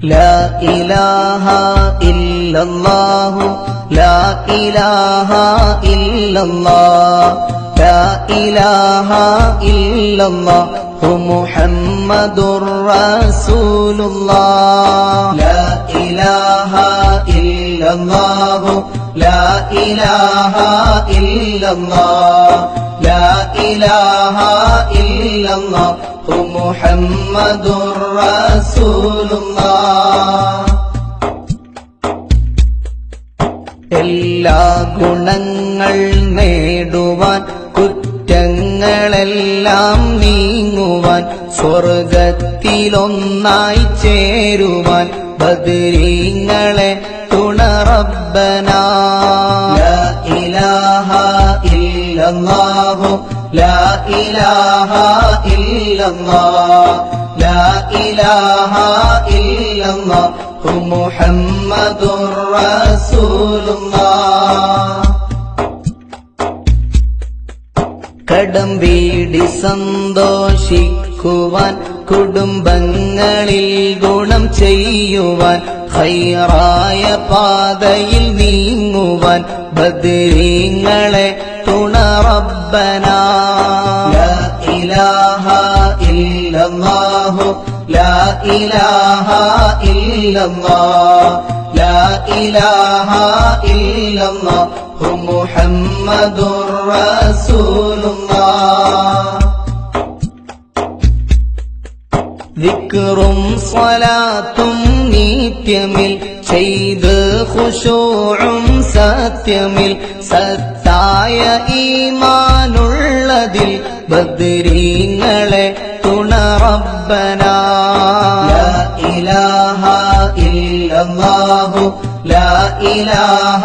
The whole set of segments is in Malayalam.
لا إله إلا الله لا إله إلا الله لا إله إلا الله محمد رسول الله لا إله إلا الله لا إله إلا الله لا إله إلا الله محمد رسول الله എല്ലാ ഗുണങ്ങൾ നേടുവാൻ കുറ്റങ്ങളെല്ലാം നീങ്ങുവാൻ സ്വർഗത്തിലൊന്നായി ചേരുവാൻ ബദരീങ്ങളെ തുണ റബ്ബനാ ലാ ഇലാഹ ഇല്ലല്ലാഹു ലാ ഇലാഹ ഇല്ലല്ലാഹ് ലാ ഇലാഹ ഇല്ലല്ലാഹു മുഹമ്മദുർ റസൂലുള്ളാഹ് കടംവീടി സന്തോഷിക്കുവാൻ കുടുംബങ്ങളിൽ ഗുണം ചെയ്യുവാൻ ഖൈറായ പാതയിൽ നീങ്ങുവാൻ ബദരീങ്ങളെ തുണ റബ്ബനാ ലാ ഇലാഹ ഇല്ലല്ലാഹു ലാ ഇലാഹ ഇല്ലല്ലാഹ് ലാ ഇലാഹ ഇല്ലല്ലാഹു മുഹമ്മദുർ റസൂലുള്ളാഹ് ദിക്റും സ്വലാത്തും നിത്യമിൽ ചെയ്ത് ഖുശൂഉം സത്യമിൽ സത്തായ ഈമാനുള്ളതിൽ ബദരീങ്ങളെ തുണ റബ്ബനാ ലാ ഇലാഹ ഇല്ലല്ലാഹു ലാ ഇലാഹ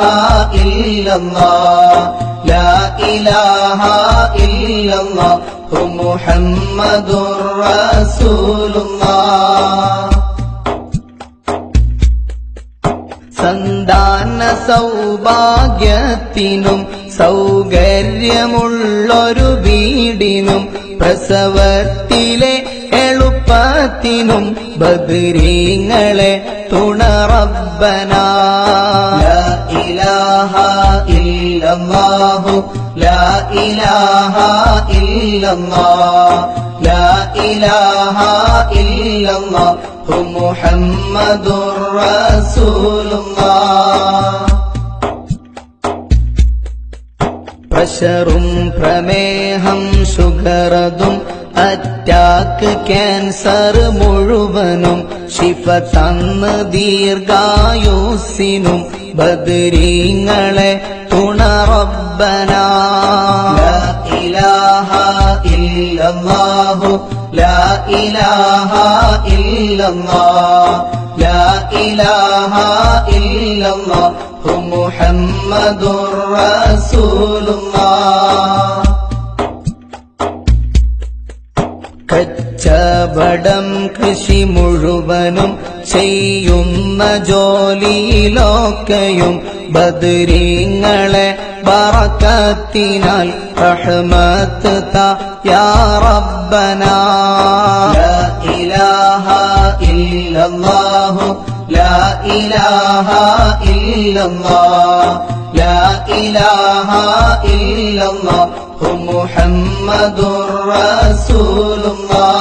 ഇല്ലല്ലാഹ് ലാ ഇലാഹ ഇല്ലല്ലാഹു മുഹമ്മദുർ റസൂലുള്ളാഹ് സന്താന സൗഭാഗ്യത്തിനും സൗകര്യമുള്ളൊരു വീടിനും പ്രസവത്തിലെ എളുപ്പത്തിനും ബദരീങ്ങളെ തുണ റബ്ബനാ ലാ ഇലാഹ ഇല്ലല്ലാഹു ലാ ഇലാഹ ഇല്ലല്ലാഹ് ലാ ഇലാഹ ഇല്ലല്ലാഹു മുഹമ്മദുർ റസൂലുള്ളാഹ് പ്രഷറും പ്രമേഹം ഷുഗറതും അറ്റാക്ക് ക്യാൻസർ മുഴുവനും ശിഫ തന്ന് ദീർഘായുസ്സിനും ബദരീങ്ങളെ തുണ റബ്ബനാ ലാ ഇലാഹ ഇല്ലല്ലാഹു ലാ ഇലാഹ ഇല്ലല്ലാഹ് ലാ ഇലാഹ ഇല്ലല്ലാഹു മുഹമ്മദുർ റസൂലുള്ളാഹ് കച്ചവടം കൃഷി മുഴുവനും ചെയ്യുന്ന ജോലിയിലൊക്കെയും ബദരീങ്ങളെ ബറക്കത്തിനാൽ റഹ്മത്ത് താ യാ റബ്ബനാ ലാ ഇലാഹ ഇല്ലല്ലാഹു ലാ ഇലാഹ ഇല്ലല്ലാഹ് ലാ ഇലാഹ ഇല്ലല്ലാഹു മുഹമ്മദുർ റസൂലുള്ളാഹ്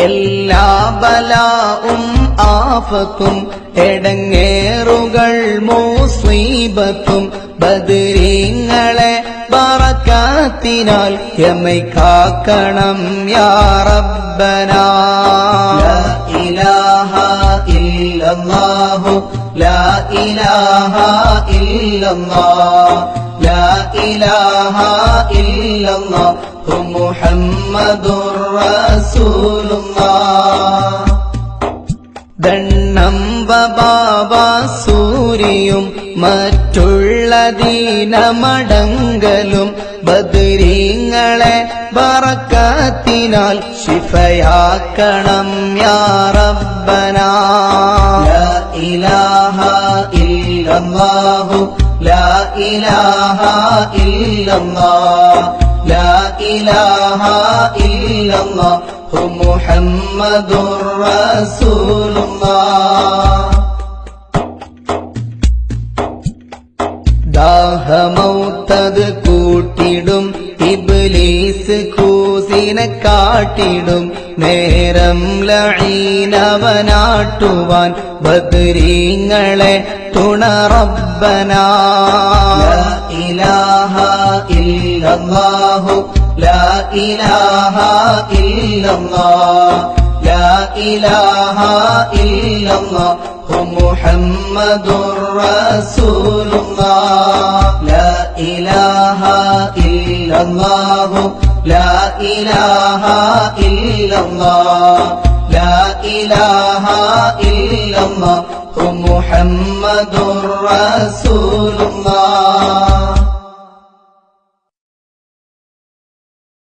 എല്ലാ ബലാഉം ആഫത്തും എടങ്ങേറുകൾ മുസീബത്തും ബദരീങ്ങളെ ബറക്കത്തിനാൽ യമൈ കാക്കണം യാ റബ്ബനാ ലാ ഇലാഹ ഇല്ലല്ലാഹു ലാ ഇലാഹ ഇല്ലല്ലാഹ് ലാ ഇലാഹ ഇല്ലല്ലാഹു മുഹമ്മദുർ റസൂലുള്ളാഹ് ദണ്ണംബ ബാബ സൂരിയും മറ്റുള്ള ദീനമടങ്കലും ബദരീങ്ങളെ ബറക്കത്തിനാൽ ശിഫയാക്കണം യാ റബ്ബനാ ലാ ഇലാഹ ഇല്ലല്ലാഹു ലാ ഇലാഹ ഇല്ലല്ലാഹ് ലാ ഇലാഹ ഇല്ലല്ലാഹ് ഹു മുഹമ്മദുർ റസൂലുള്ളാഹ്. ദാഹമൗത്തത് കൂട്ടിടും ഇബ്ലീസ് കൂസിനെ കാട്ടിടും നേരം ലഈനവനാട്ടുവാൻ ബദ്രീങ്ങളെ തുണ റബ്ബനാ. ലാ ഇലാഹ ഇല്ലല്ലാഹു ലാ ഇലാഹ ഇല്ലല്ലാഹ് ലാ ഇലാഹ ഇല്ലല്ലാഹു മുഹമ്മദുർ റസൂലുള്ളാഹ്. ലാ ഇലാഹ ഇല്ലല്ലാഹു ലാ ഇലാഹ ഇല്ലല്ലാഹ് ലാ ഇലാഹ ഇല്ലല്ലാഹു മുഹമ്മദുർ റസൂലുള്ളാഹ്.